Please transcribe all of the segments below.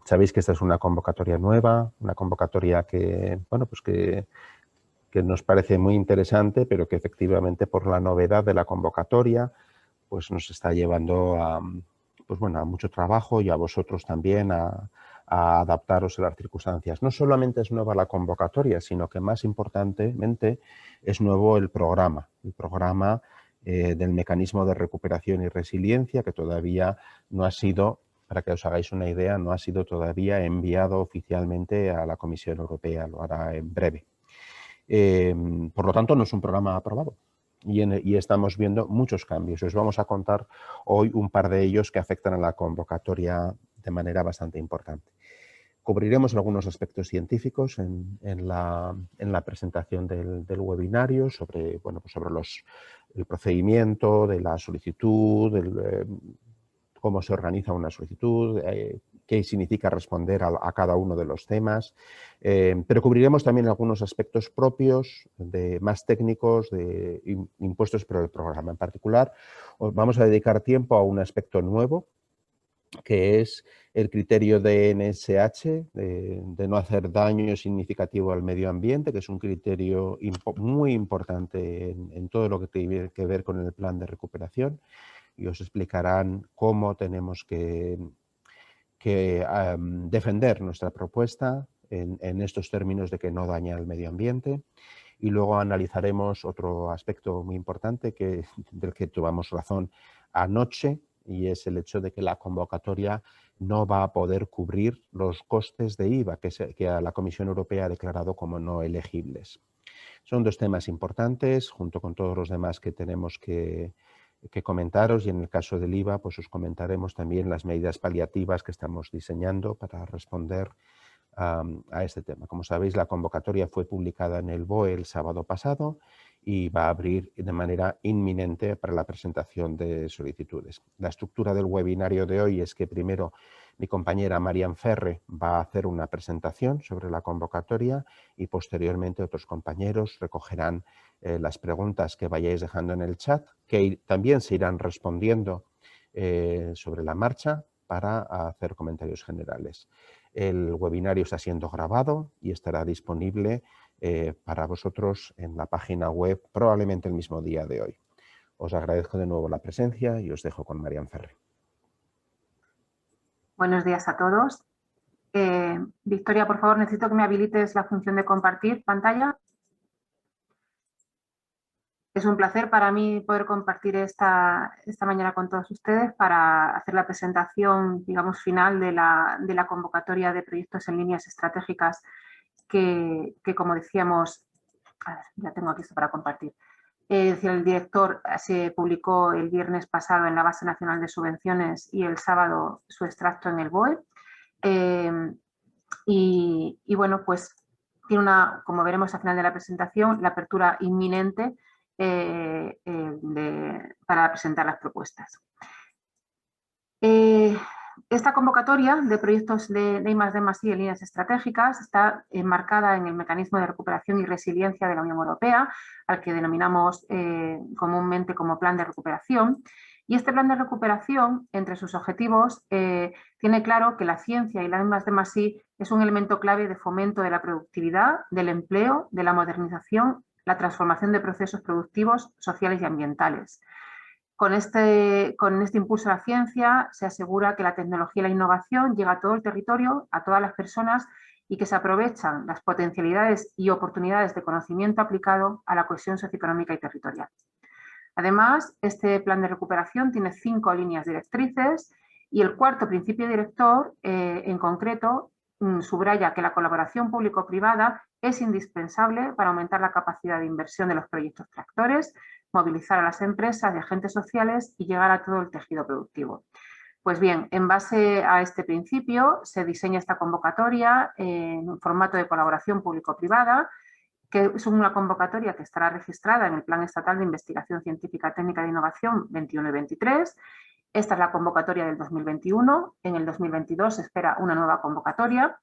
Sabéis que esta es una convocatoria nueva, una convocatoria que, bueno, pues que nos parece muy interesante, pero que efectivamente por la novedad de la convocatoria pues nos está llevando a, pues bueno, a mucho trabajo y a vosotros también a adaptaros a las circunstancias. No solamente es nueva la convocatoria, sino que más importantemente es nuevo el programa del mecanismo de recuperación y resiliencia, que todavía no ha sido, para que os hagáis una idea, no ha sido todavía enviado oficialmente a la Comisión Europea, lo hará en breve. Por lo tanto, no es un programa aprobado y estamos viendo muchos cambios. Os vamos a contar hoy un par de ellos que afectan a la convocatoria de manera bastante importante. Cubriremos algunos aspectos científicos en la presentación del webinario sobre, bueno, pues sobre el procedimiento de la solicitud, cómo se organiza una solicitud, qué significa responder a cada uno de los temas, pero cubriremos también algunos aspectos propios, más técnicos, impuestos por el programa. En particular, vamos a dedicar tiempo a un aspecto nuevo, que es el criterio de NSH, de no hacer daño significativo al medio ambiente, que es un criterio muy importante en todo lo que tiene que ver con el plan de recuperación, y os explicarán cómo tenemos que defender nuestra propuesta en estos términos de que no daña al medio ambiente. Y luego analizaremos otro aspecto muy importante del que tuvimos razón anoche, y es el hecho de que la convocatoria no va a poder cubrir los costes de IVA que la Comisión Europea ha declarado como no elegibles. Son dos temas importantes, junto con todos los demás que tenemos que comentaros, y en el caso del IVA pues os comentaremos también las medidas paliativas que estamos diseñando para responder a este tema. Como sabéis, la convocatoria fue publicada en el BOE el sábado pasado y va a abrir de manera inminente para la presentación de solicitudes. La estructura del webinario de hoy es que primero mi compañera Marian Ferre va a hacer una presentación sobre la convocatoria y posteriormente otros compañeros recogerán las preguntas que vayáis dejando en el chat, que también se irán respondiendo sobre la marcha para hacer comentarios generales. El webinario está siendo grabado y estará disponible para vosotros en la página web probablemente el mismo día de hoy. Os agradezco de nuevo la presencia y os dejo con Marian Ferre. Buenos días a todos. Victoria, por favor, necesito que me habilites la función de compartir pantalla. Es un placer para mí poder compartir esta mañana con todos ustedes para hacer la presentación, digamos, final de la convocatoria de proyectos en líneas estratégicas que como decíamos, a ver, ya tengo aquí esto para compartir. El director se publicó el viernes pasado en la Base Nacional de Subvenciones y el sábado su extracto en el BOE. Y bueno, pues tiene como veremos al final de la presentación, la apertura inminente para presentar las propuestas. Esta convocatoria de proyectos de I+D+I en líneas estratégicas está enmarcada en el mecanismo de recuperación y resiliencia de la Unión Europea, al que denominamos comúnmente como plan de recuperación. Y este plan de recuperación, entre sus objetivos, tiene claro que la ciencia y la I+D+I es un elemento clave de fomento de la productividad, del empleo, de la modernización, la transformación de procesos productivos, sociales y ambientales. Con este impulso a la ciencia se asegura que la tecnología y la innovación llega a todo el territorio, a todas las personas, y que se aprovechan las potencialidades y oportunidades de conocimiento aplicado a la cohesión socioeconómica y territorial. Además, este plan de recuperación tiene 5 líneas directrices y el cuarto principio director, en concreto, subraya que la colaboración público-privada es indispensable para aumentar la capacidad de inversión de los proyectos tractores, movilizar a las empresas y agentes sociales y llegar a todo el tejido productivo. Pues bien, en base a este principio se diseña esta convocatoria en un formato de colaboración público-privada, que es una convocatoria que estará registrada en el Plan Estatal de Investigación Científica, Técnica e Innovación 21 y 23. Esta es la convocatoria del 2021. En el 2022 se espera una nueva convocatoria.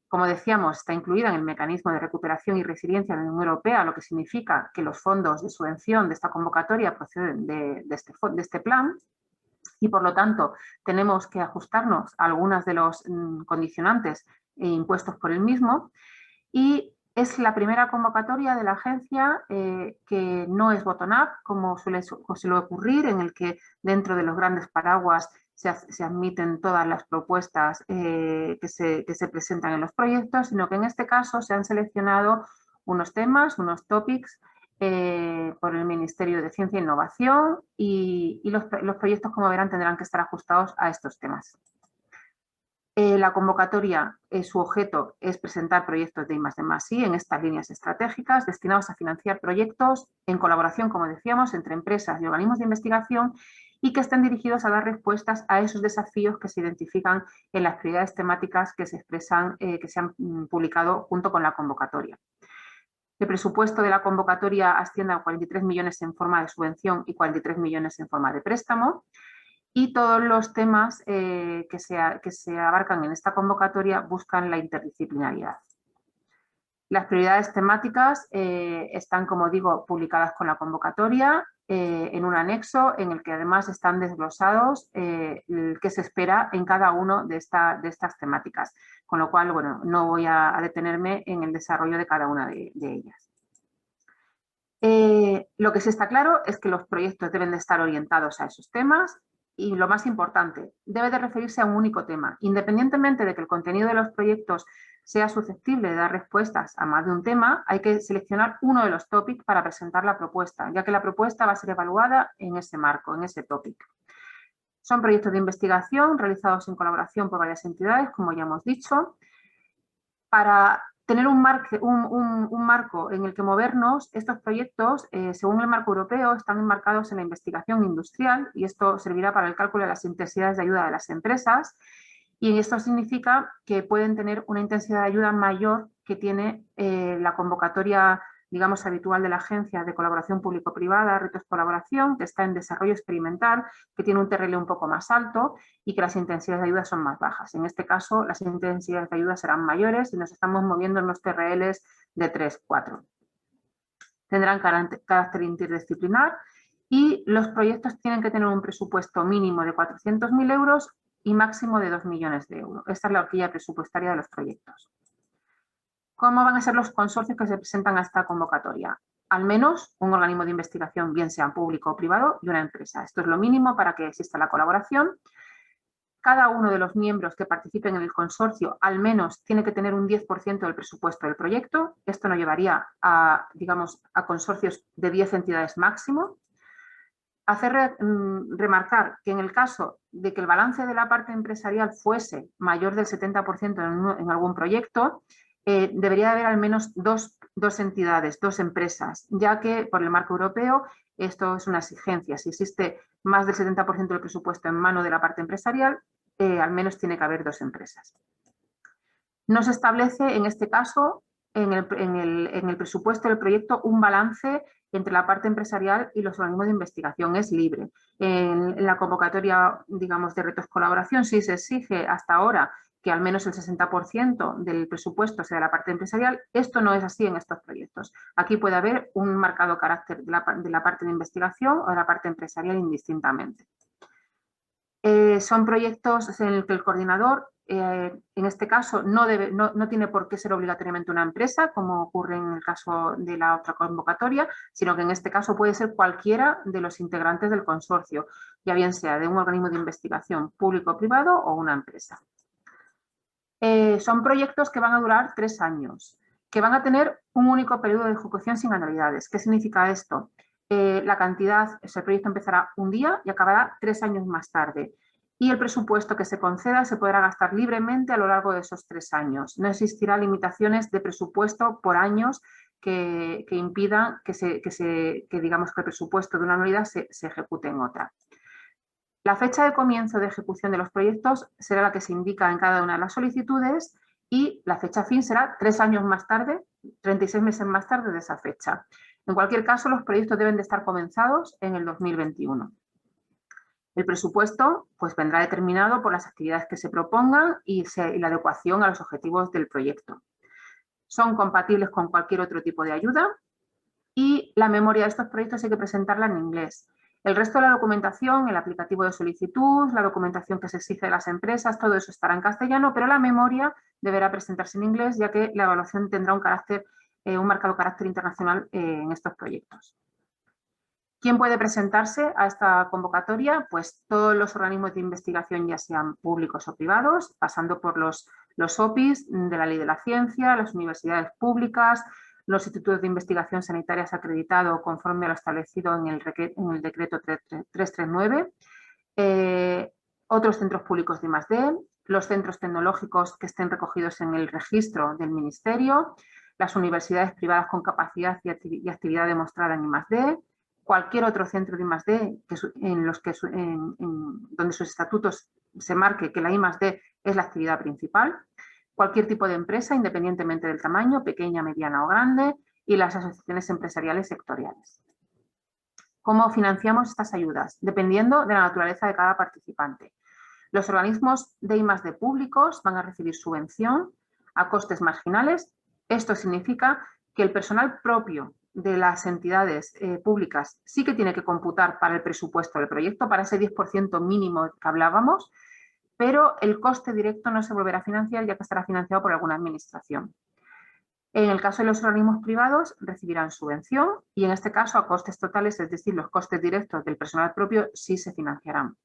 Como decíamos, está incluida en el mecanismo de recuperación y resiliencia de la Unión Europea, lo que significa que los fondos de subvención de esta convocatoria proceden de este plan. y por lo tanto tenemos que ajustarnos a algunas de los condicionantes impuestos por el mismo, y es la primera convocatoria de la agencia que no es bottom-up, como suele ocurrir, en el que dentro de los grandes paraguas se admiten todas las propuestas que se presentan en los proyectos, sino que en este caso se han seleccionado unos temas, unos topics por el Ministerio de Ciencia e Innovación, y los proyectos, como verán, tendrán que estar ajustados a estos temas. La convocatoria, su objeto es presentar proyectos de I+D+I en estas líneas estratégicas destinados a financiar proyectos en colaboración, como decíamos, entre empresas y organismos de investigación, y que estén dirigidos a dar respuestas a esos desafíos que se identifican en las prioridades temáticas que se expresan, que se han publicado junto con la convocatoria. El presupuesto de la convocatoria asciende a 43 millones en forma de subvención y 43 millones en forma de préstamo. Y todos los temas que se abarcan en esta convocatoria buscan la interdisciplinaridad. Las prioridades temáticas están, como digo, publicadas con la convocatoria en un anexo en el que además están desglosados qué se espera en cada una de estas temáticas, con lo cual, bueno, no voy a detenerme en el desarrollo de cada una de ellas. Lo que sí está claro es que los proyectos deben de estar orientados a esos temas. Y lo más importante, debe de referirse a un único tema. Independientemente de que el contenido de los proyectos sea susceptible de dar respuestas a más de un tema, hay que seleccionar uno de los topics para presentar la propuesta, ya que la propuesta va a ser evaluada en ese marco, en ese topic. Son proyectos de investigación realizados en colaboración por varias entidades, como ya hemos dicho. Para tener un marco en el que movernos, estos proyectos, según el marco europeo, están enmarcados en la investigación industrial, y esto servirá para el cálculo de las intensidades de ayuda de las empresas, y esto significa que pueden tener una intensidad de ayuda mayor que tiene la convocatoria, digamos, habitual de la Agencia de Colaboración Público-Privada, Retos Colaboración, que está en desarrollo experimental, que tiene un TRL un poco más alto y que las intensidades de ayuda son más bajas. En este caso, las intensidades de ayuda serán mayores y nos estamos moviendo en los TRLs de 3, 4. Tendrán carácter interdisciplinar y los proyectos tienen que tener un presupuesto mínimo de 400.000 euros y máximo de 2 millones de euros. Esta es la horquilla presupuestaria de los proyectos. ¿Cómo van a ser los consorcios que se presentan a esta convocatoria? Al menos un organismo de investigación, bien sea público o privado, y una empresa. Esto es lo mínimo para que exista la colaboración. Cada uno de los miembros que participen en el consorcio al menos tiene que tener un 10% del presupuesto del proyecto. Esto nos llevaría a, digamos, a consorcios de 10 entidades máximo. Hacer remarcar que en el caso de que el balance de la parte empresarial fuese mayor del 70% en algún proyecto, debería haber al menos dos entidades, dos empresas, ya que por el marco europeo esto es una exigencia. Si existe más del 70% del presupuesto en mano de la parte empresarial, al menos tiene que haber dos empresas. No se establece en este caso en el presupuesto del proyecto un balance entre la parte empresarial y los organismos de investigación, es libre. En la convocatoria, digamos, de retos colaboración sí se exige hasta ahora que al menos el 60% del presupuesto sea de la parte empresarial. Esto no es así en estos proyectos. Aquí puede haber un marcado carácter de la parte de investigación o de la parte empresarial indistintamente. Son proyectos en el que el coordinador, en este caso, no tiene por qué ser obligatoriamente una empresa, como ocurre en el caso de la otra convocatoria, sino que en este caso puede ser cualquiera de los integrantes del consorcio, ya bien sea de un organismo de investigación público o privado o una empresa. Son proyectos que van a durar 3 años, que van a tener un único periodo de ejecución sin anualidades. ¿Qué significa esto? La cantidad, el proyecto empezará un día y acabará 3 años más tarde. Y el presupuesto que se conceda se podrá gastar libremente a lo largo de esos 3 años. No existirá limitaciones de presupuesto por años que impidan que digamos que el presupuesto de una anualidad se ejecute en otra. La fecha de comienzo de ejecución de los proyectos será la que se indica en cada una de las solicitudes y la fecha fin será 3 años más tarde, 36 meses más tarde de esa fecha. En cualquier caso, los proyectos deben de estar comenzados en el 2021. El presupuesto pues, vendrá determinado por las actividades que se propongan y la adecuación a los objetivos del proyecto. Son compatibles con cualquier otro tipo de ayuda y la memoria de estos proyectos hay que presentarla en inglés. El resto de la documentación, el aplicativo de solicitud, la documentación que se exige de las empresas, todo eso estará en castellano, pero la memoria deberá presentarse en inglés, ya que la evaluación tendrá un marcado carácter internacional en estos proyectos. ¿Quién puede presentarse a esta convocatoria? Pues todos los organismos de investigación, ya sean públicos o privados, pasando por los OPIs de la Ley de la Ciencia, las universidades públicas, los institutos de investigación sanitarias acreditados conforme a lo establecido en el decreto 339, otros centros públicos de I+D, los centros tecnológicos que estén recogidos en el registro del Ministerio, las universidades privadas con capacidad y actividad demostrada en I+D, cualquier otro centro de I+D donde sus estatutos se marque que la I+D es la actividad principal, cualquier tipo de empresa, independientemente del tamaño, pequeña, mediana o grande, y las asociaciones empresariales sectoriales. ¿Cómo financiamos estas ayudas? Dependiendo de la naturaleza de cada participante. Los organismos de I+D públicos van a recibir subvención a costes marginales. Esto significa que el personal propio de las entidades públicas sí que tiene que computar para el presupuesto del proyecto, para ese 10% mínimo que hablábamos, pero el coste directo no se volverá a financiar, ya que estará financiado por alguna administración. En el caso de los organismos privados, recibirán subvención y en este caso a costes totales, es decir, los costes directos del personal propio sí se financiarán.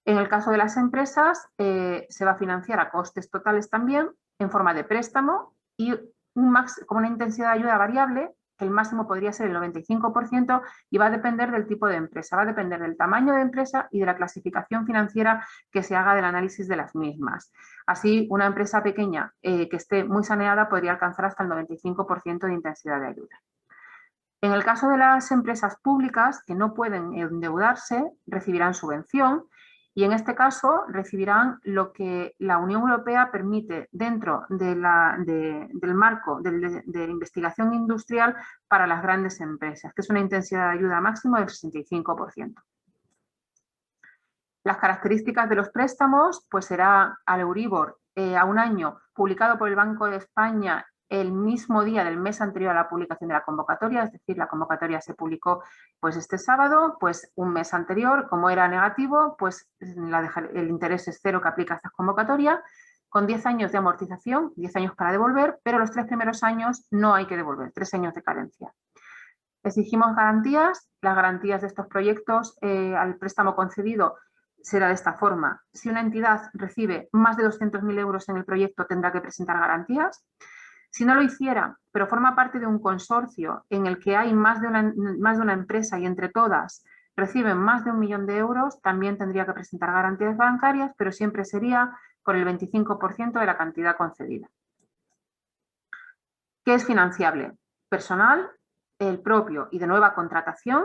En el caso de las empresas, se va a financiar a costes totales también en forma de préstamo y como una intensidad de ayuda variable, que el máximo podría ser el 95% y va a depender del tipo de empresa, va a depender del tamaño de empresa y de la clasificación financiera que se haga del análisis de las mismas. Así, una empresa pequeña que esté muy saneada podría alcanzar hasta el 95% de intensidad de ayuda. En el caso de las empresas públicas que no pueden endeudarse, recibirán subvención y en este caso recibirán lo que la Unión Europea permite dentro del marco de investigación industrial para las grandes empresas, que es una intensidad de ayuda máxima del 65%. Las características de los préstamos, pues será al Euribor a un año, publicado por el Banco de España el mismo día del mes anterior a la publicación de la convocatoria, es decir, la convocatoria se publicó pues este sábado, pues un mes anterior, como era negativo, pues el interés es cero que aplica a esta convocatoria, con 10 años de amortización, 10 años para devolver, pero los 3 primeros años no hay que devolver, 3 años de carencia. Exigimos garantías, las garantías de estos proyectos al préstamo concedido será de esta forma. Si una entidad recibe más de 200.000 euros en el proyecto, tendrá que presentar garantías. Si no lo hiciera, pero forma parte de un consorcio en el que hay más de una empresa y entre todas reciben más de 1 millón de euros, también tendría que presentar garantías bancarias, pero siempre sería por el 25% de la cantidad concedida. ¿Qué es financiable? Personal, el propio y de nueva contratación,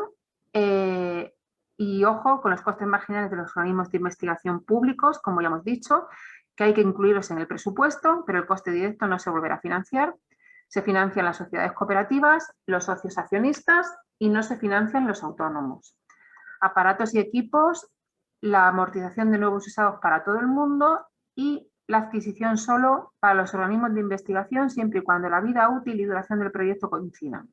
y ojo con los costes marginales de los organismos de investigación públicos, como ya hemos dicho, que hay que incluirlos en el presupuesto, pero el coste directo no se volverá a financiar. Se financian las sociedades cooperativas, los socios accionistas y no se financian los autónomos. Aparatos y equipos, la amortización de nuevos usados para todo el mundo y la adquisición solo para los organismos de investigación siempre y cuando la vida útil y duración del proyecto coincidan.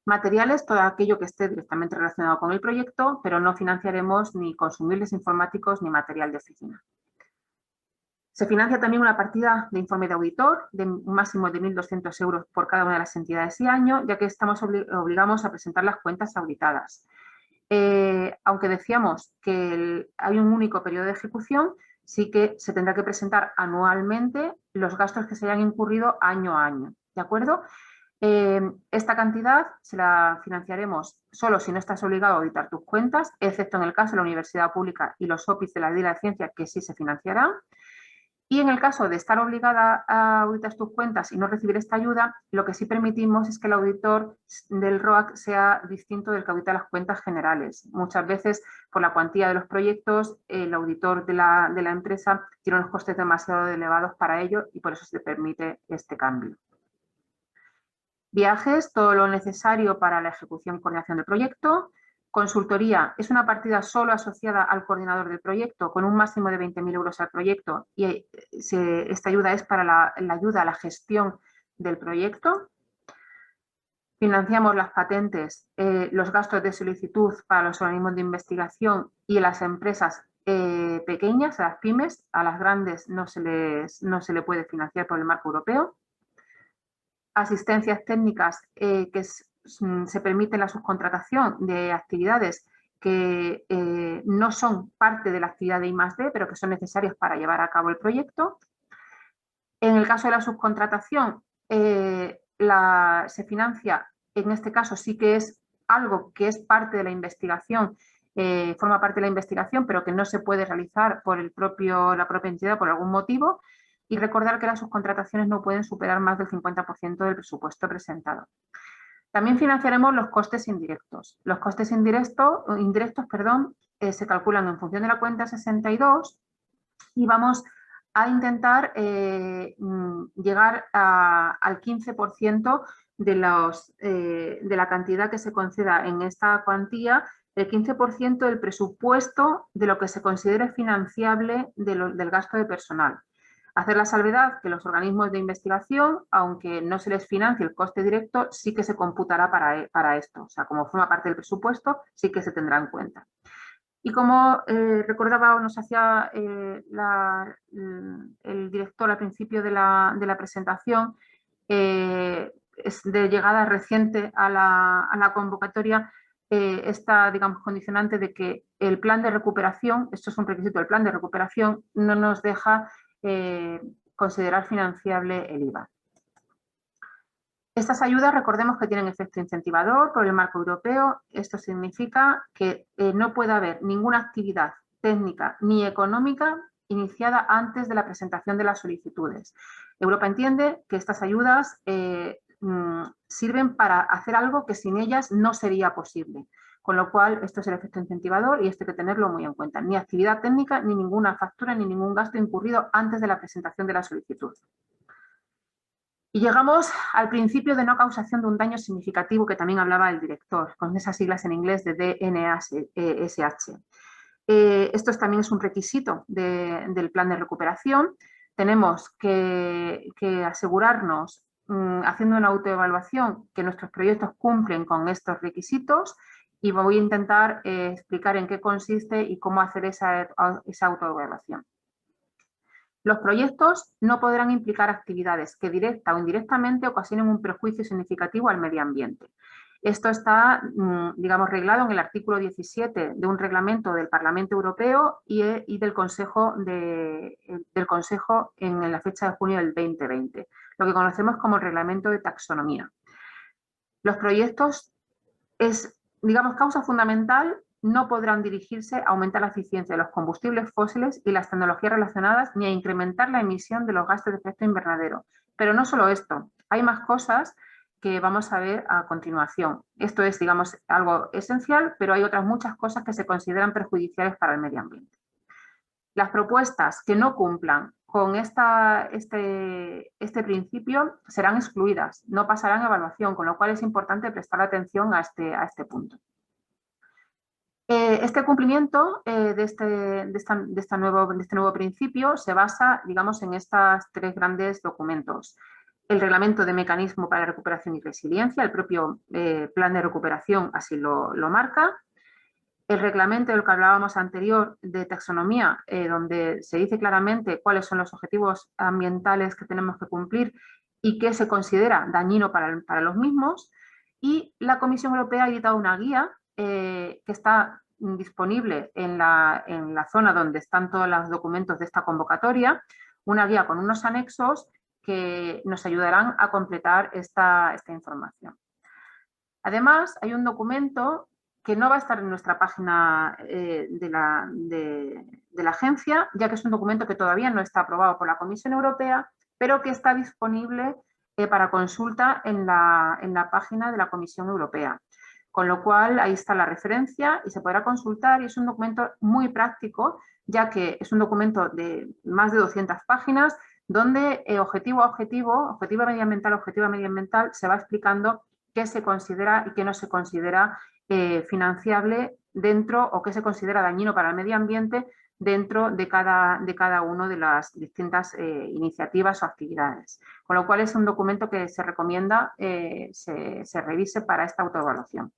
Materiales, todo aquello que esté directamente relacionado con el proyecto, pero no financiaremos ni consumibles informáticos ni material de oficina. Se financia también una partida de informe de auditor de un máximo de 1.200 euros por cada una de las entidades y año, ya que estamos obligados a presentar las cuentas auditadas. Aunque decíamos que hay un único periodo de ejecución, sí que se tendrá que presentar anualmente los gastos que se hayan incurrido año a año, ¿de acuerdo? Esta cantidad se la financiaremos solo si no estás obligado a auditar tus cuentas, excepto en el caso de la universidad pública y los OPIs de la Ley de la Ciencia, que sí se financiarán. Y en el caso de estar obligada a auditar tus cuentas y no recibir esta ayuda, lo que sí permitimos es que el auditor del ROAC sea distinto del que audita las cuentas generales. Muchas veces, por la cuantía de los proyectos, el auditor de la empresa tiene unos costes demasiado elevados para ello y por eso se permite este cambio. Viajes, todo lo necesario para la ejecución y coordinación del proyecto. Consultoría es una partida solo asociada al coordinador del proyecto con un máximo de 20.000 euros al proyecto y esta ayuda es para la ayuda a la gestión del proyecto. Financiamos las patentes, los gastos de solicitud para los organismos de investigación y las empresas pequeñas, a las pymes. A las grandes no se le puede financiar por el marco europeo. Asistencias técnicas que se permite la subcontratación de actividades que no son parte de la actividad de I+D, pero que son necesarias para llevar a cabo el proyecto. En el caso de la subcontratación, se financia, en este caso sí que es algo que es parte de la investigación, forma parte de la investigación, pero que no se puede realizar por la propia entidad por algún motivo. Y recordar que las subcontrataciones no pueden superar más del 50% del presupuesto presentado. También financiaremos los costes indirectos. Los costes indirectos se calculan en función de la cuenta 62 y vamos a intentar llegar al 15% de la cantidad que se conceda en esta cuantía, el 15% del presupuesto de lo que se considere financiable del gasto de personal. Hacer la salvedad que los organismos de investigación, aunque no se les financie el coste directo, sí que se computará para esto. O sea, como forma parte del presupuesto, sí que se tendrá en cuenta. Y como recordaba o nos hacía el director al principio de la presentación, es de llegada reciente a la convocatoria esta, digamos, condicionante de que el plan de recuperación, esto es un requisito del plan de recuperación, no nos deja considerar financiable el IVA. Estas ayudas, recordemos que tienen efecto incentivador por el marco europeo. Esto significa que no puede haber ninguna actividad técnica ni económica iniciada antes de la presentación de las solicitudes. Europa entiende que estas ayudas sirven para hacer algo que sin ellas no sería posible. Con lo cual, esto es el efecto incentivador y esto hay que tenerlo muy en cuenta. Ni actividad técnica, ni ninguna factura, ni ningún gasto incurrido antes de la presentación de la solicitud. Y llegamos al principio de no causación de un daño significativo que también hablaba el director, con esas siglas en inglés de DNSH. Esto también es un requisito del plan de recuperación. Tenemos que asegurarnos, haciendo una autoevaluación, que nuestros proyectos cumplen con estos requisitos y voy a intentar explicar en qué consiste y cómo hacer esa autoevaluación. Los proyectos no podrán implicar actividades que directa o indirectamente ocasionen un perjuicio significativo al medio ambiente. Esto está, digamos, reglado en el artículo 17 de un reglamento del Parlamento Europeo y del Consejo en la fecha de junio del 2020, lo que conocemos como el Reglamento de Taxonomía. Los proyectos es, digamos, causa fundamental. No podrán dirigirse a aumentar la eficiencia de los combustibles fósiles y las tecnologías relacionadas ni a incrementar la emisión de los gases de efecto invernadero. Pero no solo esto, hay más cosas que vamos a ver a continuación. Esto es, digamos, algo esencial, pero hay otras muchas cosas que se consideran perjudiciales para el medio ambiente. Las propuestas que no cumplan con este principio serán excluidas, no pasarán a evaluación, con lo cual es importante prestar atención a este punto. Este cumplimiento de este nuevo principio se basa, digamos, en estos tres grandes documentos. El Reglamento de Mecanismo para la Recuperación y Resiliencia, el propio Plan de Recuperación así lo marca. El reglamento del que hablábamos anterior de taxonomía, donde se dice claramente cuáles son los objetivos ambientales que tenemos que cumplir y qué se considera dañino para los mismos. Y la Comisión Europea ha editado una guía que está disponible en la zona donde están todos los documentos de esta convocatoria, una guía con unos anexos que nos ayudarán a completar esta información. Además, hay un documento que no va a estar en nuestra página de la agencia, ya que es un documento que todavía no está aprobado por la Comisión Europea, pero que está disponible para consulta en la página de la Comisión Europea. Con lo cual, ahí está la referencia y se podrá consultar y es un documento muy práctico, ya que es un documento de más de 200 páginas, donde objetivo a objetivo, objetiva medioambiental, se va explicando qué se considera y qué no se considera financiable dentro o qué se considera dañino para el medio ambiente dentro de cada una de las distintas iniciativas o actividades. Con lo cual es un documento que se recomienda se revise para esta autoevaluación.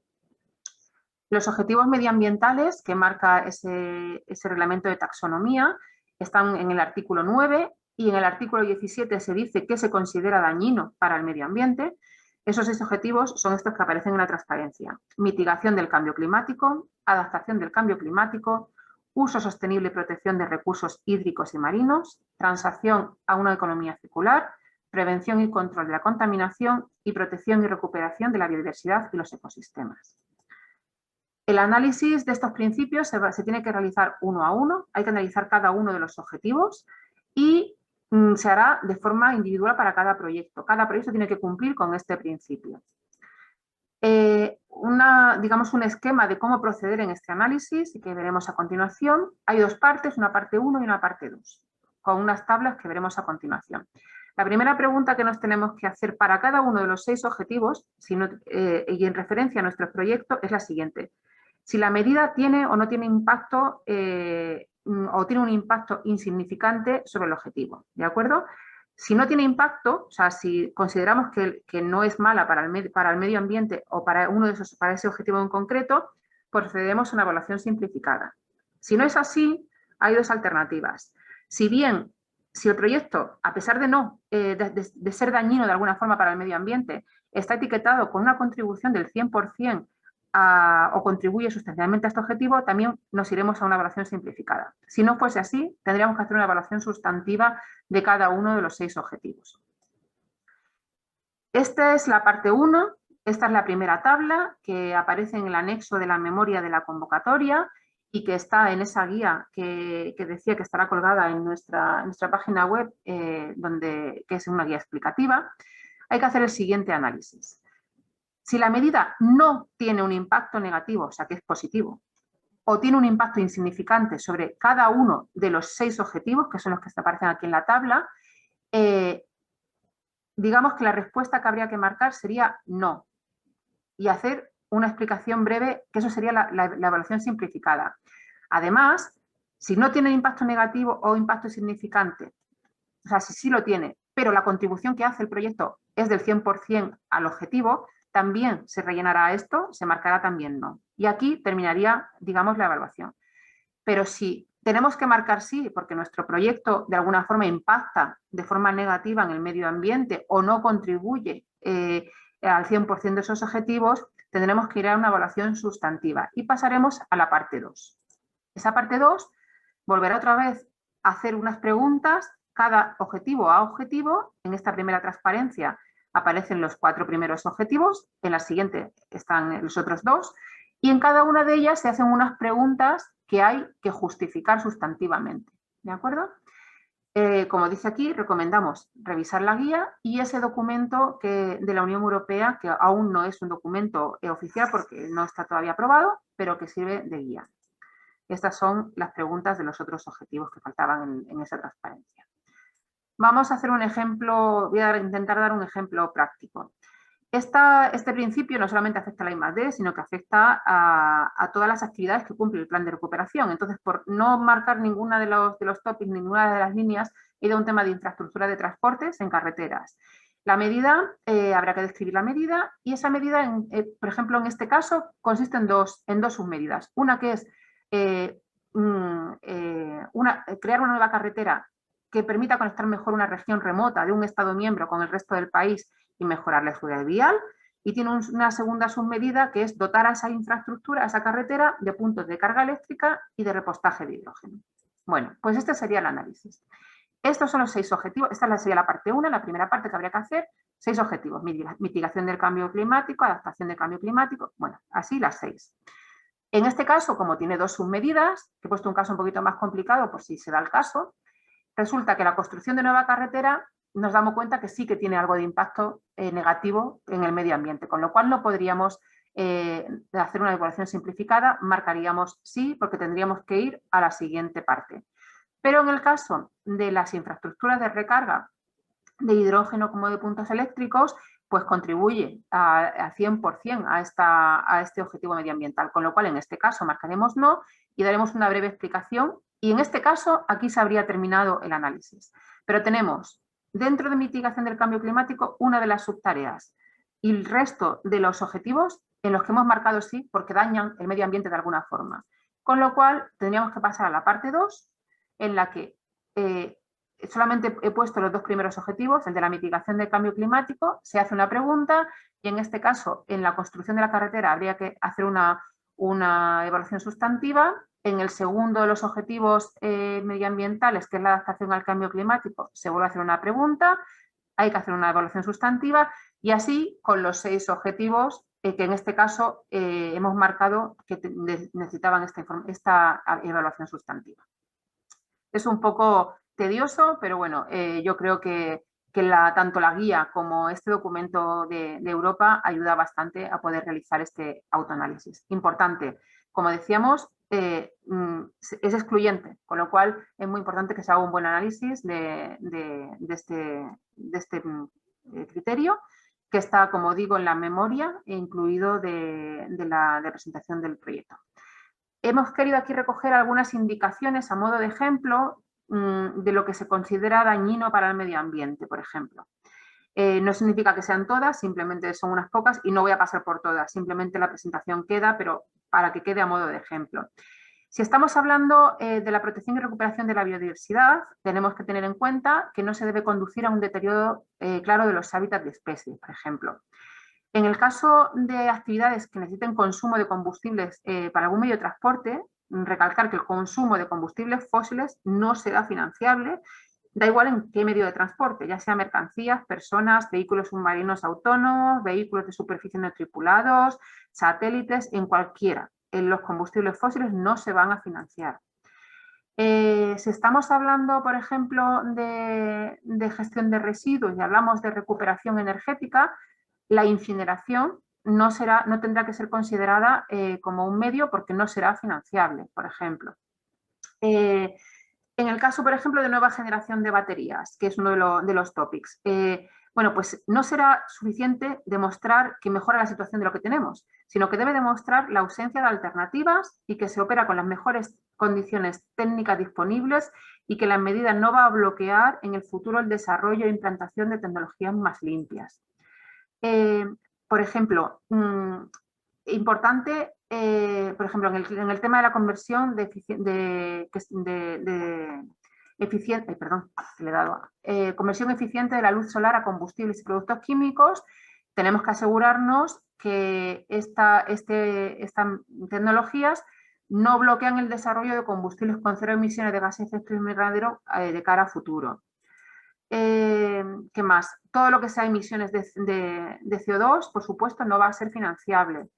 Los objetivos medioambientales que marca ese reglamento de taxonomía están en el artículo 9 y en el artículo 17 se dice que se considera dañino para el medio ambiente. Esos 6 objetivos son estos que aparecen en la transparencia: mitigación del cambio climático, adaptación del cambio climático, uso sostenible y protección de recursos hídricos y marinos, transición a una economía circular, prevención y control de la contaminación y protección y recuperación de la biodiversidad y los ecosistemas. El análisis de estos principios se tiene que realizar uno a uno, hay que analizar cada uno de los objetivos y se hará de forma individual para cada proyecto. Cada proyecto tiene que cumplir con este principio. Digamos un esquema de cómo proceder en este análisis que veremos a continuación. Hay 2 partes, una parte 1 y una parte 2, con unas tablas que veremos a continuación. La primera pregunta que nos tenemos que hacer para cada uno de los 6 objetivos y en referencia a nuestro proyecto es la siguiente: si la medida tiene o no tiene impacto o tiene un impacto insignificante sobre el objetivo, ¿de acuerdo? Si no tiene impacto, o sea, si consideramos que no es mala para el medio ambiente o para ese objetivo en concreto, procedemos a una evaluación simplificada. Si no es así, hay 2 alternativas. Si el proyecto, a pesar de ser dañino de alguna forma para el medio ambiente, está etiquetado con una contribución del 100% o contribuye sustancialmente a este objetivo, también nos iremos a una evaluación simplificada. Si no fuese así, tendríamos que hacer una evaluación sustantiva de cada uno de los 6 objetivos. Esta es la parte 1, esta es la primera tabla que aparece en el anexo de la memoria de la convocatoria y que está en esa guía que decía que estará colgada en nuestra página web, que es una guía explicativa. Hay que hacer el siguiente análisis. Si la medida no tiene un impacto negativo, o sea que es positivo, o tiene un impacto insignificante sobre cada uno de los 6 objetivos, que son los que aparecen aquí en la tabla, digamos que la respuesta que habría que marcar sería no. Y hacer una explicación breve, que eso sería la evaluación simplificada. Además, si no tiene impacto negativo o impacto insignificante, o sea, si sí lo tiene, pero la contribución que hace el proyecto es del 100% al objetivo, también se rellenará esto, se marcará también no. Y aquí terminaría, digamos, la evaluación. Pero si tenemos que marcar sí, porque nuestro proyecto de alguna forma impacta de forma negativa en el medio ambiente o no contribuye al 100% de esos objetivos, tendremos que ir a una evaluación sustantiva y pasaremos a la parte 2. Esa parte 2 volverá otra vez a hacer unas preguntas, cada objetivo a objetivo. En esta primera transparencia aparecen los 4 primeros objetivos, en la siguiente están los otros 2, y en cada una de ellas se hacen unas preguntas que hay que justificar sustantivamente, ¿de acuerdo? Como dice aquí, recomendamos revisar la guía y ese documento de la Unión Europea, que aún no es un documento oficial porque no está todavía aprobado, pero que sirve de guía. Estas son las preguntas de los otros objetivos que faltaban en esa transparencia. Vamos a hacer un ejemplo, voy a intentar dar un ejemplo práctico. Este principio no solamente afecta a la I+D, sino que afecta a todas las actividades que cumple el plan de recuperación. Entonces, por no marcar ninguna de los tópicos, ninguna de las líneas, he ido a un tema de infraestructura de transportes en carreteras. La medida, habrá que describir la medida y esa medida, por ejemplo, en este caso, consiste en dos submedidas. Una que es crear una nueva carretera que permita conectar mejor una región remota de un Estado miembro con el resto del país y mejorar la seguridad vial. Y tiene una segunda submedida que es dotar a esa infraestructura, a esa carretera, de puntos de carga eléctrica y de repostaje de hidrógeno. Bueno, pues este sería el análisis. Estos son los 6 objetivos. Esta sería la parte 1, la primera parte que habría que hacer. 6 objetivos: mitigación del cambio climático, adaptación del cambio climático. Bueno, así las 6. En este caso, como tiene 2 submedidas, que he puesto un caso un poquito más complicado por si se da el caso, resulta que la construcción de nueva carretera nos damos cuenta que sí que tiene algo de impacto negativo en el medio ambiente, con lo cual no podríamos hacer una evaluación simplificada, marcaríamos sí, porque tendríamos que ir a la siguiente parte. Pero en el caso de las infraestructuras de recarga de hidrógeno como de puntos eléctricos, pues contribuye a 100% a este objetivo medioambiental, con lo cual en este caso marcaremos no y daremos una breve explicación Y en este caso, aquí se habría terminado el análisis. Pero tenemos, dentro de mitigación del cambio climático, una de las subtareas y el resto de los objetivos en los que hemos marcado sí, porque dañan el medio ambiente de alguna forma. Con lo cual, tendríamos que pasar a la parte 2, en la que solamente he puesto los 2 primeros objetivos, el de la mitigación del cambio climático, se hace una pregunta y en este caso, en la construcción de la carretera habría que hacer una evaluación sustantiva. En el segundo de los objetivos medioambientales, que es la adaptación al cambio climático, se vuelve a hacer una pregunta, hay que hacer una evaluación sustantiva y así con los 6 objetivos que en este caso hemos marcado que necesitaban esta evaluación sustantiva. Es un poco tedioso, pero bueno, yo creo que tanto la guía como este documento de Europa ayuda bastante a poder realizar este autoanálisis. Importante, como decíamos, es excluyente, con lo cual es muy importante que se haga un buen análisis de este criterio, que está, como digo, en la memoria e incluido de la presentación del proyecto. Hemos querido aquí recoger algunas indicaciones a modo de ejemplo de lo que se considera dañino para el medio ambiente, por ejemplo. No significa que sean todas, simplemente son unas pocas y no voy a pasar por todas, simplemente la presentación queda, pero para que quede a modo de ejemplo. Si estamos hablando de la protección y recuperación de la biodiversidad, tenemos que tener en cuenta que no se debe conducir a un deterioro claro de los hábitats de especies, por ejemplo. En el caso de actividades que necesiten consumo de combustibles para algún medio de transporte, recalcar que el consumo de combustibles fósiles no será financiable, da igual en qué medio de transporte, ya sea mercancías, personas, vehículos submarinos autónomos, vehículos de superficie no tripulados, satélites, en cualquiera. Los combustibles fósiles no se van a financiar. Si estamos hablando, por ejemplo, de gestión de residuos y hablamos de recuperación energética, la incineración no tendrá que ser considerada como un medio porque no será financiable, por ejemplo. En el caso, por ejemplo, de nueva generación de baterías, que es uno de los topics, bueno, pues no será suficiente demostrar que mejora la situación de lo que tenemos, sino que debe demostrar la ausencia de alternativas y que se opera con las mejores condiciones técnicas disponibles y que la medida no va a bloquear en el futuro el desarrollo e implantación de tecnologías más limpias. Por ejemplo, importante, por ejemplo, en el tema de la conversión conversión eficiente de la luz solar a combustibles y productos químicos, tenemos que asegurarnos que estas tecnologías no bloquean el desarrollo de combustibles con cero emisiones de gases de efecto invernadero de cara a futuro. ¿Qué más? Todo lo que sea emisiones de CO2, por supuesto, no va a ser financiable.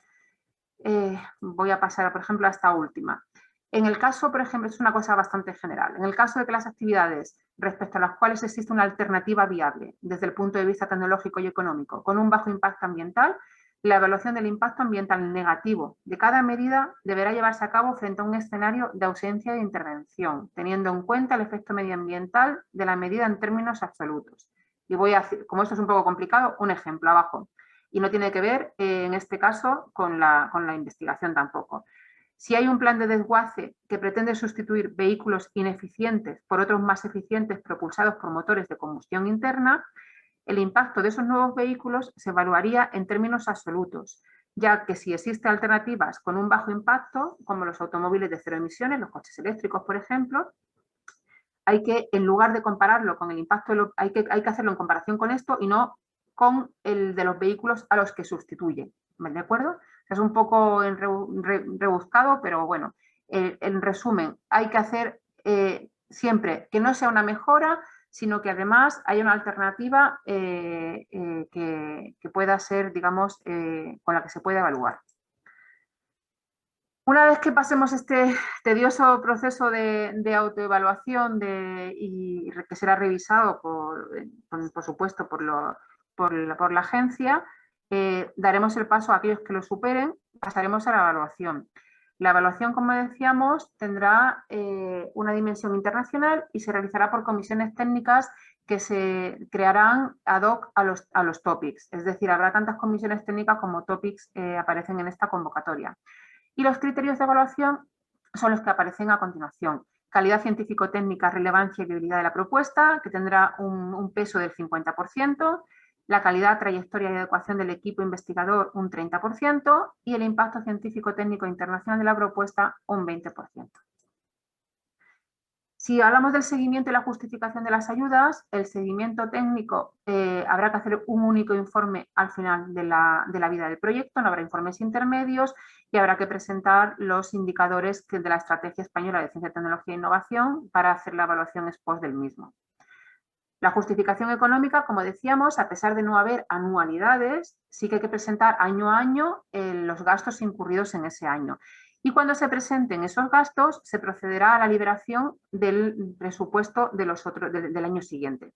Voy a pasar, por ejemplo, a esta última. En el caso, por ejemplo, es una cosa bastante general. En el caso de que las actividades respecto a las cuales existe una alternativa viable desde el punto de vista tecnológico y económico con un bajo impacto ambiental, la evaluación del impacto ambiental negativo de cada medida deberá llevarse a cabo frente a un escenario de ausencia de intervención, teniendo en cuenta el efecto medioambiental de la medida en términos absolutos. Y voy a hacer, como esto es un poco complicado, un ejemplo abajo. Y no tiene que ver, en este caso, con la investigación tampoco. Si hay un plan de desguace que pretende sustituir vehículos ineficientes por otros más eficientes propulsados por motores de combustión interna, el impacto de esos nuevos vehículos se evaluaría en términos absolutos, ya que si existen alternativas con un bajo impacto, como los automóviles de cero emisiones, los coches eléctricos, por ejemplo, hay que, en lugar de compararlo con el impacto, hay que hacerlo en comparación con esto y no con el de los vehículos a los que sustituye. ¿De acuerdo? Es un poco rebuscado, pero bueno, en resumen, hay que hacer siempre que no sea una mejora, sino que además haya una alternativa que pueda ser, digamos, con la que se pueda evaluar. Una vez que pasemos este tedioso proceso de autoevaluación y que será revisado, por supuesto, por la agencia, daremos el paso a aquellos que lo superen, pasaremos a la evaluación. La evaluación, como decíamos, tendrá una dimensión internacional y se realizará por comisiones técnicas que se crearán ad hoc a los topics. Es decir, habrá tantas comisiones técnicas como topics aparecen en esta convocatoria. Y los criterios de evaluación son los que aparecen a continuación. calidad científico-técnica, relevancia y viabilidad de la propuesta, que tendrá un peso del 50%, la calidad, trayectoria y adecuación del equipo investigador un 30% y el impacto científico-técnico internacional de la propuesta un 20%. Si hablamos del seguimiento y la justificación de las ayudas, el seguimiento técnico habrá que hacer un único informe al final de la vida del proyecto, no habrá informes intermedios y habrá que presentar los indicadores de la Estrategia Española de Ciencia, Tecnología e Innovación para hacer la evaluación ex post del mismo. La justificación económica, como decíamos, a pesar de no haber anualidades, sí que hay que presentar año a año los gastos incurridos en ese año. Y cuando se presenten esos gastos, se procederá a la liberación del presupuesto del año siguiente.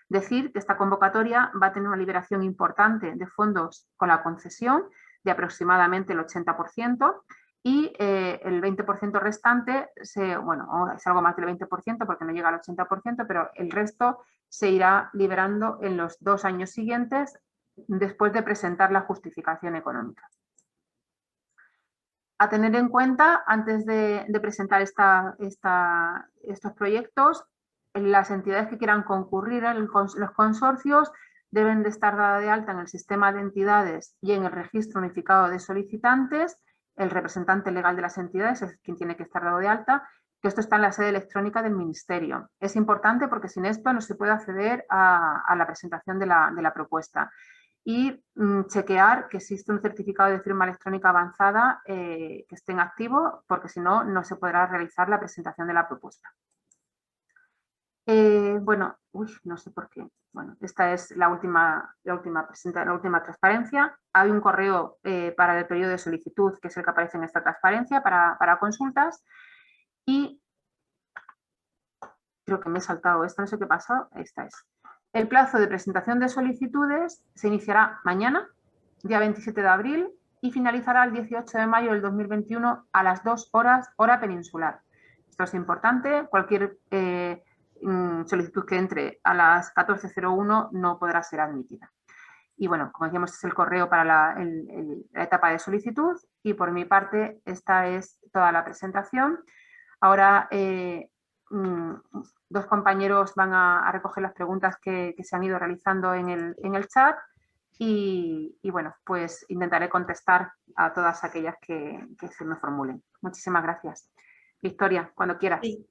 Decir que esta convocatoria va a tener una liberación importante de fondos con la concesión de aproximadamente el 80%, y el 20% restante, es algo más del 20% porque no llega al 80%, pero el resto se irá liberando en los 2 años siguientes después de presentar la justificación económica. A tener en cuenta, antes de presentar estos proyectos, las entidades que quieran concurrir, los consorcios, deben de estar dadas de alta en el sistema de entidades y en el registro unificado de solicitantes. El representante legal de las entidades es quien tiene que estar dado de alta, que esto está en la sede electrónica del Ministerio. Es importante porque sin esto no se puede acceder a la presentación de la propuesta. Y chequear que existe un certificado de firma electrónica avanzada que esté en activo, porque si no, no se podrá realizar la presentación de la propuesta. No sé por qué. Bueno, esta es la última transparencia. Hay un correo para el periodo de solicitud, que es el que aparece en esta transparencia para consultas. Y creo que me he saltado esta, no sé qué pasa. Esta es. El plazo de presentación de solicitudes se iniciará mañana, día 27 de abril, y finalizará el 18 de mayo del 2021 a las 2 horas, hora peninsular. Esto es importante. Cualquier solicitud que entre a las 14:01 no podrá ser admitida. Y bueno, como decíamos, es el correo para la etapa de solicitud, y por mi parte esta es toda la presentación. Ahora dos compañeros van a recoger las preguntas que se han ido realizando en el chat y bueno, pues intentaré contestar a todas aquellas que se me formulen. Muchísimas gracias. Victoria, cuando quieras. Sí.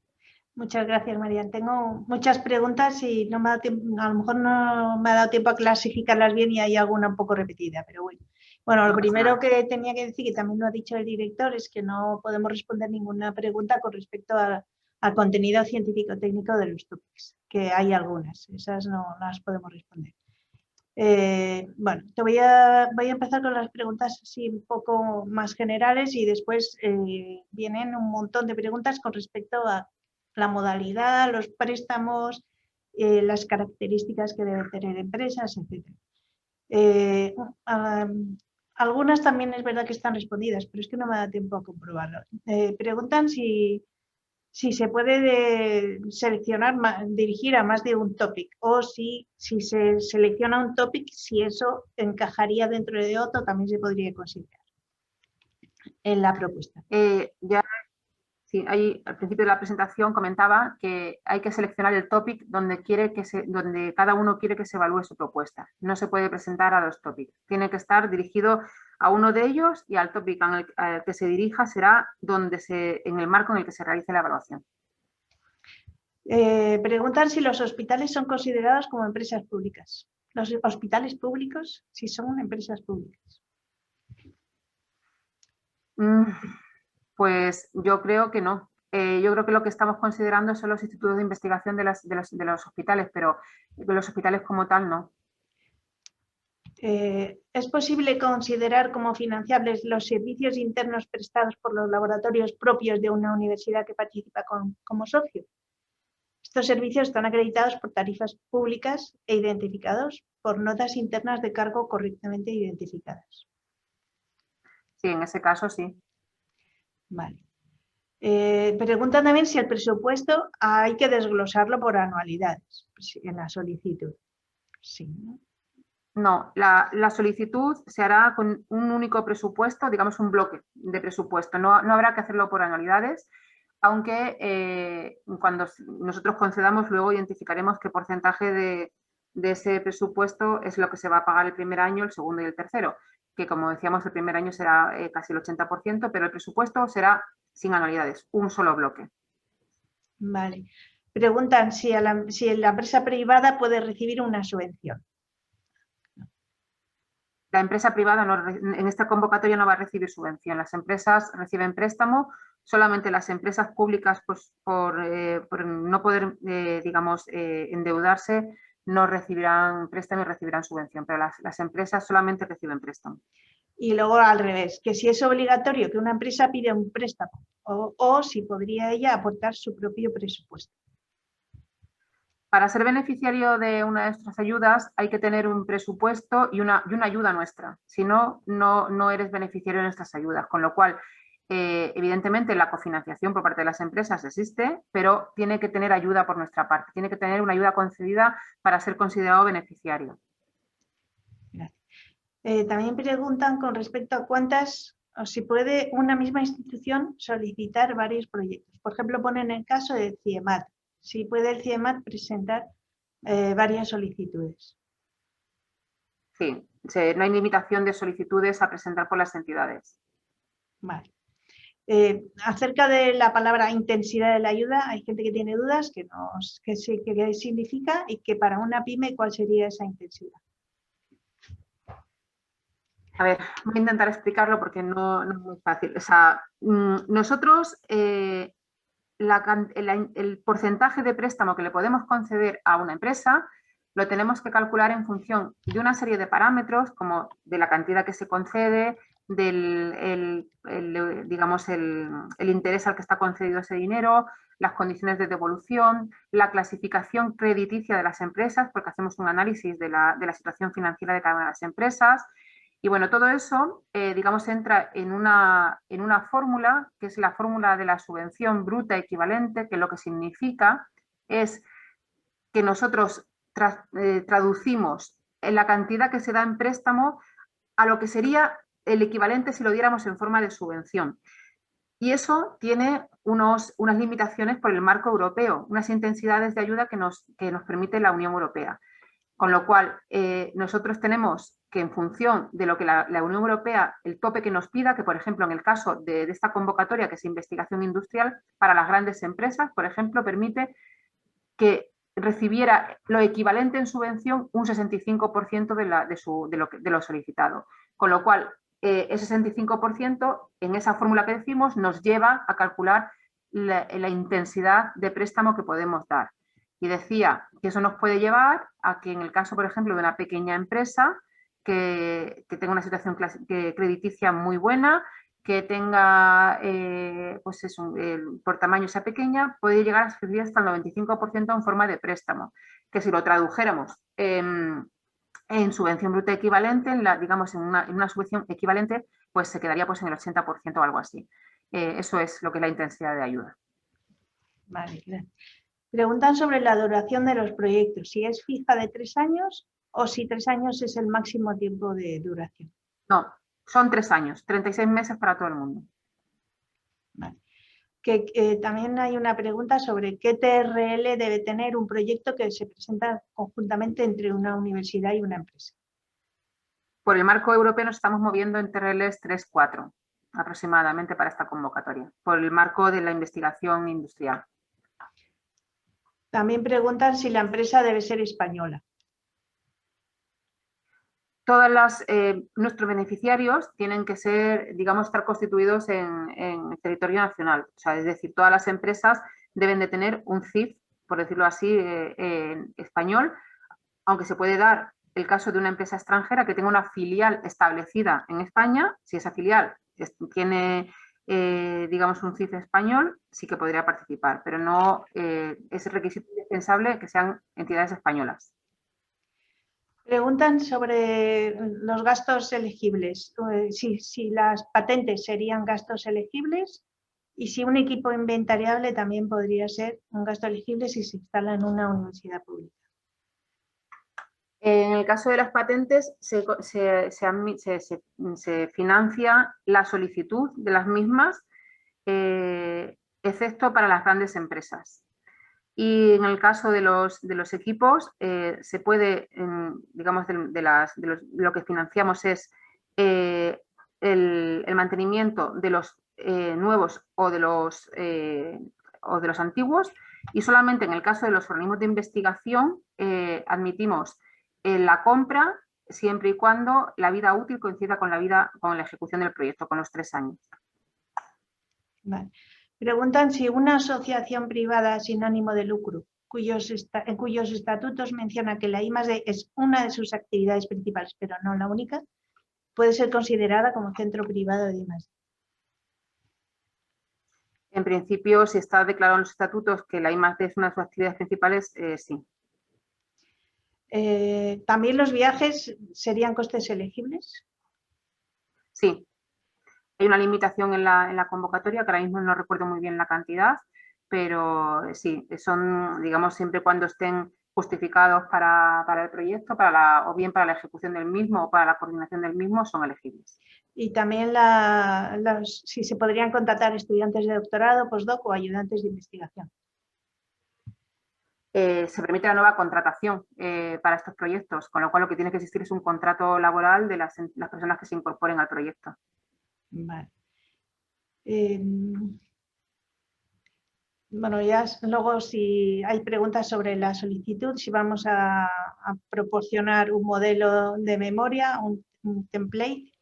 Muchas gracias, Marian. Tengo muchas preguntas y no me ha dado tiempo, a lo mejor no me ha dado tiempo a clasificarlas bien y hay alguna un poco repetida, pero bueno. Bueno, lo primero que tenía que decir, que también lo ha dicho el director, es que no podemos responder ninguna pregunta con respecto al contenido científico-técnico de los topics, que hay algunas, esas no las podemos responder. Bueno, voy a empezar con las preguntas así un poco más generales y después vienen un montón de preguntas con respecto a la modalidad, los préstamos, las características que deben tener empresas, etc. Algunas también es verdad que están respondidas, pero es que no me da tiempo a comprobarlo. Preguntan si se puede seleccionar, dirigir a más de un topic, o si se selecciona un topic, si eso encajaría dentro de otro, también se podría considerar en la propuesta. Sí, ahí al principio de la presentación comentaba que hay que seleccionar el topic donde cada uno quiere que se evalúe su propuesta. No se puede presentar a 2 topics. Tiene que estar dirigido a uno de ellos y al topic al que se dirija será en el marco en el que se realice la evaluación. Preguntan si los hospitales son considerados como empresas públicas. Los hospitales públicos, si son empresas públicas. Pues yo creo que no. Yo creo que lo que estamos considerando son los institutos de investigación de los hospitales, pero de los hospitales como tal no. ¿Es posible considerar como financiables los servicios internos prestados por los laboratorios propios de una universidad que participa como socio? Estos servicios están acreditados por tarifas públicas e identificados por notas internas de cargo correctamente identificadas. Sí, en ese caso sí. Vale. Preguntan también si el presupuesto hay que desglosarlo por anualidades en la solicitud. Sí, ¿no? No, la solicitud se hará con un único presupuesto, digamos un bloque de presupuesto. No habrá que hacerlo por anualidades, aunque cuando nosotros concedamos luego identificaremos qué porcentaje de ese presupuesto es lo que se va a pagar el primer año, el segundo y el tercero, que como decíamos el primer año será casi el 80%, pero el presupuesto será sin anualidades, un solo bloque. Vale. Preguntan si la empresa privada puede recibir una subvención. La empresa privada en esta convocatoria no va a recibir subvención. Las empresas reciben préstamo, solamente las empresas públicas, pues, por no poder, digamos, endeudarse, no recibirán préstamo y recibirán subvención, pero las empresas solamente reciben préstamo. Y luego al revés, que si es obligatorio que una empresa pida un préstamo o si podría ella aportar su propio presupuesto. Para ser beneficiario de una de estas ayudas hay que tener un presupuesto y una ayuda nuestra. Si no, no eres beneficiario de nuestras ayudas. Con lo cual, evidentemente, la cofinanciación por parte de las empresas existe, pero tiene que tener ayuda por nuestra parte. Tiene que tener una ayuda concedida para ser considerado beneficiario. Gracias. También preguntan con respecto a cuántas, o si puede una misma institución solicitar varios proyectos. Por ejemplo, ponen el caso del CIEMAT. Si puede el CIEMAT presentar varias solicitudes. Sí, no hay limitación de solicitudes a presentar por las entidades. Vale. Acerca de la palabra intensidad de la ayuda, hay gente que tiene dudas, qué significa y que para una pyme, ¿cuál sería esa intensidad? A ver, voy a intentar explicarlo porque no es muy fácil. O sea, nosotros... el porcentaje de préstamo que le podemos conceder a una empresa lo tenemos que calcular en función de una serie de parámetros, como de la cantidad que se concede, del digamos, el interés al que está concedido ese dinero, las condiciones de devolución, la clasificación crediticia de las empresas, porque hacemos un análisis de la situación financiera de cada una de las empresas. Y bueno, todo eso, digamos, entra en una fórmula, que es la fórmula de la subvención bruta equivalente, que lo que significa es que nosotros traducimos la cantidad que se da en préstamo a lo que sería el equivalente si lo diéramos en forma de subvención. Y eso tiene unas limitaciones por el marco europeo, unas intensidades de ayuda que nos permite la Unión Europea. Con lo cual, nosotros tenemos que en función de lo que la Unión Europea, el tope que nos pida, que por ejemplo en el caso de esta convocatoria, que es investigación industrial, para las grandes empresas, por ejemplo, permite que recibiera lo equivalente en subvención un 65% de lo solicitado. Con lo cual, ese 65% en esa fórmula que decimos nos lleva a calcular la intensidad de préstamo que podemos dar. Y decía que eso nos puede llevar a que en el caso, por ejemplo, de una pequeña empresa que tenga una situación crediticia muy buena, que tenga, pues eso, por tamaño sea pequeña, puede llegar a recibir hasta el 95% en forma de préstamo, que si lo tradujéramos en subvención bruta equivalente, digamos en una subvención equivalente, pues se quedaría pues en el 80% o algo así. Eso es lo que es la intensidad de ayuda. Vale, gracias. Preguntan sobre la duración de los proyectos, si es fija de 3 años o si 3 años es el máximo tiempo de duración. No, son 3 años, 36 meses para todo el mundo. Vale. También hay una pregunta sobre qué TRL debe tener un proyecto que se presenta conjuntamente entre una universidad y una empresa. Por el marco europeo nos estamos moviendo en TRLs 3-4 aproximadamente para esta convocatoria, por el marco de la investigación industrial. También preguntan si la empresa debe ser española. Nuestros beneficiarios tienen que ser, digamos, estar constituidos en el territorio nacional. O sea, es decir, todas las empresas deben de tener un CIF, por decirlo así, en español, aunque se puede dar el caso de una empresa extranjera que tenga una filial establecida en España. Si esa filial tiene, digamos, un CIF español, sí que podría participar, pero no es requisito indispensable que sean entidades españolas. Preguntan sobre los gastos elegibles, si las patentes serían gastos elegibles y si un equipo inventariable también podría ser un gasto elegible si se instala en una universidad pública. En el caso de las patentes se financia la solicitud de las mismas excepto para las grandes empresas. Y en el caso de los equipos, se puede, digamos, lo que financiamos es el mantenimiento de los nuevos o de los antiguos, y solamente en el caso de los organismos de investigación admitimos la compra siempre y cuando la vida útil coincida con la ejecución del proyecto, con los 3 años. Vale. Preguntan si una asociación privada sin ánimo de lucro, en cuyos estatutos menciona que la I+D es una de sus actividades principales, pero no la única, puede ser considerada como centro privado de I+D. En principio, si está declarado en los estatutos que la I+D es una de sus actividades principales, sí. ¿También los viajes serían costes elegibles? Sí. Hay una limitación en la convocatoria, que ahora mismo no recuerdo muy bien la cantidad, pero sí, son, digamos, siempre cuando estén justificados para el proyecto, o bien para la ejecución del mismo o para la coordinación del mismo, son elegibles. Y también si se podrían contratar estudiantes de doctorado, postdoc o ayudantes de investigación. Se permite la nueva contratación para estos proyectos, con lo cual lo que tiene que existir es un contrato laboral de las personas que se incorporen al proyecto. Vale. Bueno, ya luego si hay preguntas sobre la solicitud, si vamos a proporcionar un modelo de memoria, un template.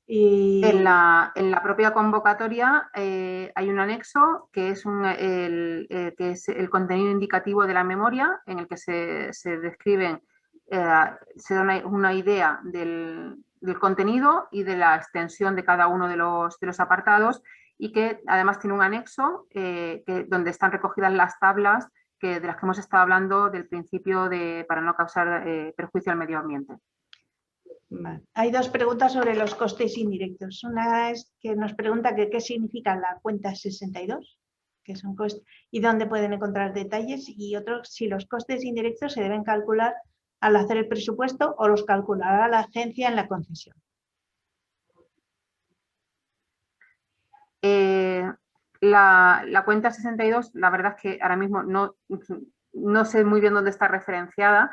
En la propia convocatoria hay un anexo que es, el contenido indicativo de la memoria, en el que se describen, se da una idea del contenido y de la extensión de cada uno de los apartados, y que además tiene un anexo donde están recogidas las tablas de las que hemos estado hablando del principio para no causar perjuicio al medio ambiente. Vale. Hay 2 preguntas sobre los costes indirectos. Una es que nos pregunta qué significa la cuenta 62, que son costes, y dónde pueden encontrar detalles, y otro, si los costes indirectos se deben calcular al hacer el presupuesto o los calculará la agencia en la concesión. La cuenta 62, la verdad es que ahora mismo no sé muy bien dónde está referenciada,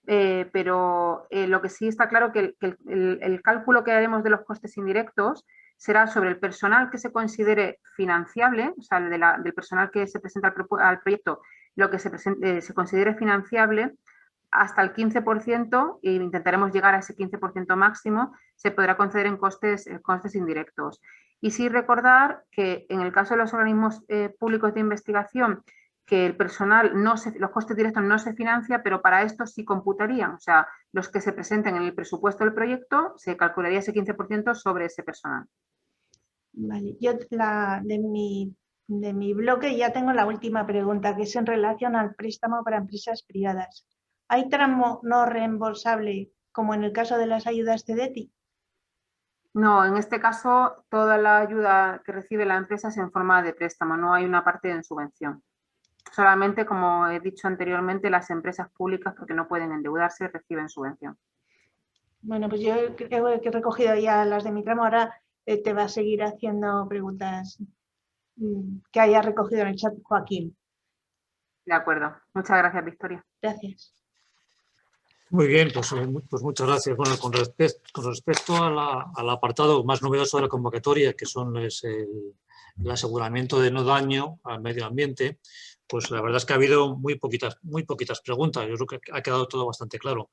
pero lo que sí está claro que el cálculo que haremos de los costes indirectos será sobre el personal que se considere financiable, o sea, del personal que se presenta al proyecto, lo que se considere financiable hasta el 15%, e intentaremos llegar a ese 15% máximo, se podrá conceder en costes indirectos. Y sí recordar que en el caso de los organismos públicos de investigación, que el personal, los costes directos no se financia, pero para esto sí computarían. O sea, los que se presenten en el presupuesto del proyecto, se calcularía ese 15% sobre ese personal. Vale, yo de mi bloque ya tengo la última pregunta, que es en relación al préstamo para empresas privadas. ¿Hay tramo no reembolsable como en el caso de las ayudas CEDETI? No, en este caso toda la ayuda que recibe la empresa es en forma de préstamo, no hay una parte en subvención. Solamente, como he dicho anteriormente, las empresas públicas, porque no pueden endeudarse, reciben subvención. Bueno, pues yo creo que he recogido ya las de mi tramo. Ahora te va a seguir haciendo preguntas que haya recogido en el chat Joaquín. De acuerdo. Muchas gracias, Victoria. Gracias. Muy bien, pues muchas gracias. Bueno, con respecto al apartado más novedoso de la convocatoria, que son el aseguramiento de no daño al medio ambiente, pues la verdad es que ha habido muy poquitas preguntas. Yo creo que ha quedado todo bastante claro.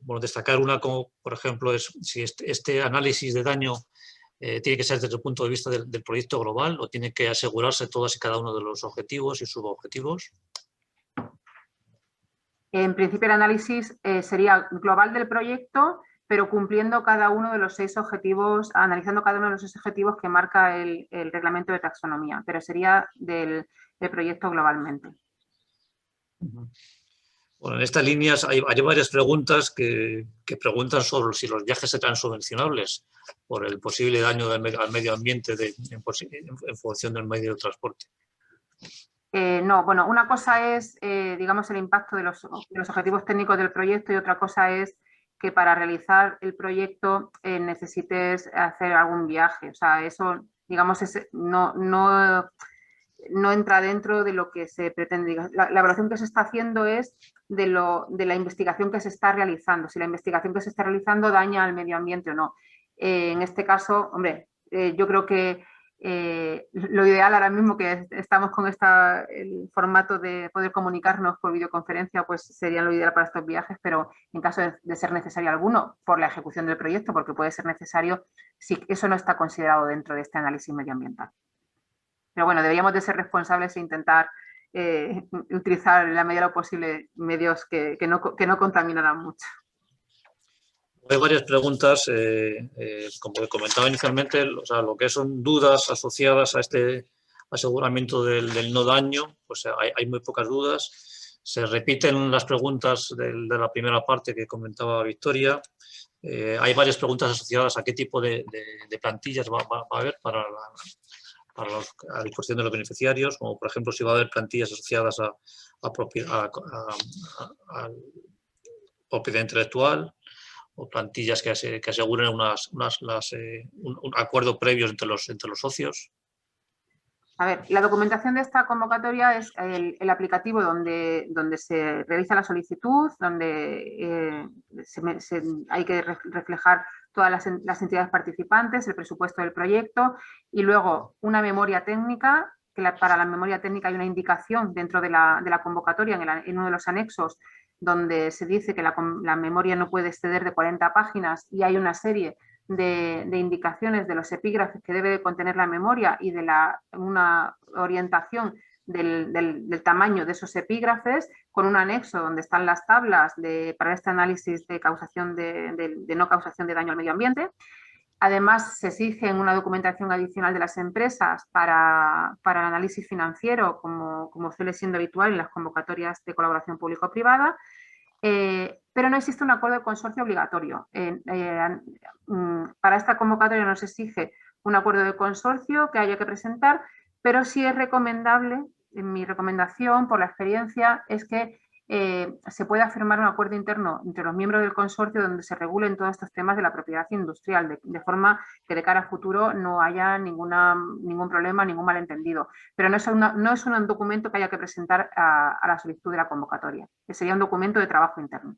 Bueno, destacar una como, por ejemplo, es si este análisis de daño tiene que ser desde el punto de vista del proyecto global o tiene que asegurarse todos y cada uno de los objetivos y subobjetivos. En principio, el análisis sería global del proyecto, pero cumpliendo cada uno de los 6 objetivos, analizando cada uno de los 6 objetivos que marca el reglamento de taxonomía, pero sería del proyecto globalmente. Bueno, en estas líneas hay varias preguntas que preguntan sobre si los viajes serán subvencionables por el posible daño al medio ambiente en función del medio de transporte. No, bueno, una cosa es, digamos, el impacto de los objetivos técnicos del proyecto, y otra cosa es que para realizar el proyecto necesites hacer algún viaje. O sea, eso, digamos, no no entra dentro de lo que se pretende. La evaluación que se está haciendo es de la investigación que se está realizando, si la investigación que se está realizando daña al medio ambiente o no. En este caso, hombre, yo creo que lo ideal ahora mismo que estamos con el formato de poder comunicarnos por videoconferencia, pues sería lo ideal para estos viajes, pero en caso de ser necesario alguno por la ejecución del proyecto, porque puede ser necesario, si eso no está considerado dentro de este análisis medioambiental. Pero bueno, deberíamos de ser responsables e intentar utilizar en la medida de lo posible medios que no contaminaran mucho. Hay varias preguntas, como comentaba inicialmente, o sea, lo que son dudas asociadas a este aseguramiento del no daño, pues hay muy pocas dudas. Se repiten las preguntas de la primera parte que comentaba Victoria. Hay varias preguntas asociadas a qué tipo de plantillas va a haber para la disposición de los beneficiarios, como por ejemplo si va a haber plantillas asociadas a propiedad intelectual, o plantillas que aseguren un acuerdo previo entre los socios. A ver, la documentación de esta convocatoria es el aplicativo donde se realiza la solicitud, donde hay que reflejar todas las entidades participantes, el presupuesto del proyecto y luego una memoria técnica, que para la memoria técnica hay una indicación dentro de la convocatoria en uno de los anexos donde se dice que la memoria no puede exceder de 40 páginas y hay una serie de indicaciones de los epígrafes que debe contener la memoria y de una orientación del tamaño de esos epígrafes, con un anexo donde están las tablas para este análisis de no causación de daño al medio ambiente. Además, se exige una documentación adicional de las empresas para el análisis financiero, como suele siendo habitual en las convocatorias de colaboración público-privada, pero no existe un acuerdo de consorcio obligatorio. Para esta convocatoria no se exige un acuerdo de consorcio que haya que presentar, pero sí es recomendable, mi recomendación por la experiencia, es que se pueda firmar un acuerdo interno entre los miembros del consorcio donde se regulen todos estos temas de la propiedad industrial, de forma que de cara a futuro no haya ningún problema, ningún malentendido. Pero no es un documento que haya que presentar a la solicitud de la convocatoria, que sería un documento de trabajo interno.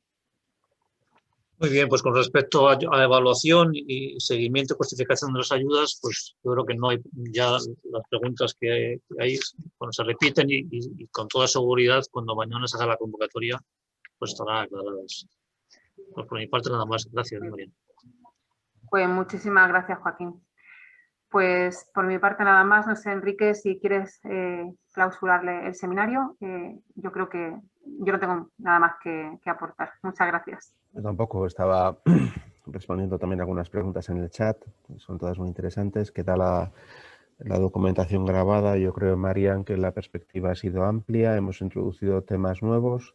Muy bien, pues con respecto a evaluación y seguimiento y justificación de las ayudas, pues yo creo que no hay ya las preguntas que hay, bueno, se repiten y con toda seguridad cuando mañana se haga la convocatoria, pues estarán aclaradas. Pues por mi parte nada más. Gracias, María. Pues muchísimas gracias, Joaquín. Pues por mi parte nada más. No sé, Enrique, si quieres clausurarle el seminario. Yo creo que yo no tengo nada más que aportar. Muchas gracias. Yo tampoco, estaba respondiendo también algunas preguntas en el chat, son todas muy interesantes. Queda la documentación grabada. Yo creo, Marian, que la perspectiva ha sido amplia, hemos introducido temas nuevos.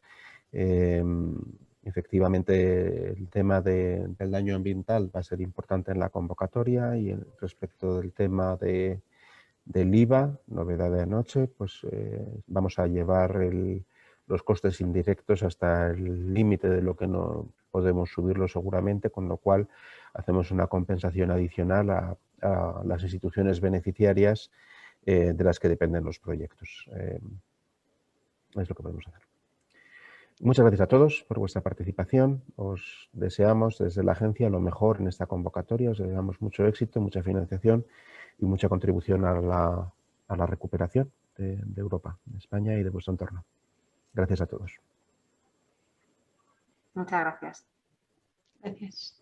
Efectivamente, el tema del daño ambiental va a ser importante en la convocatoria y respecto del tema del IVA, novedad de anoche, pues vamos a llevar los costes indirectos hasta el límite de lo que no podemos subirlo seguramente, con lo cual hacemos una compensación adicional a las instituciones beneficiarias de las que dependen los proyectos. Es lo que podemos hacer. Muchas gracias a todos por vuestra participación. Os deseamos desde la agencia lo mejor en esta convocatoria. Os deseamos mucho éxito, mucha financiación y mucha contribución a la recuperación de Europa, de España y de vuestro entorno. Gracias a todos. Muchas gracias. Gracias.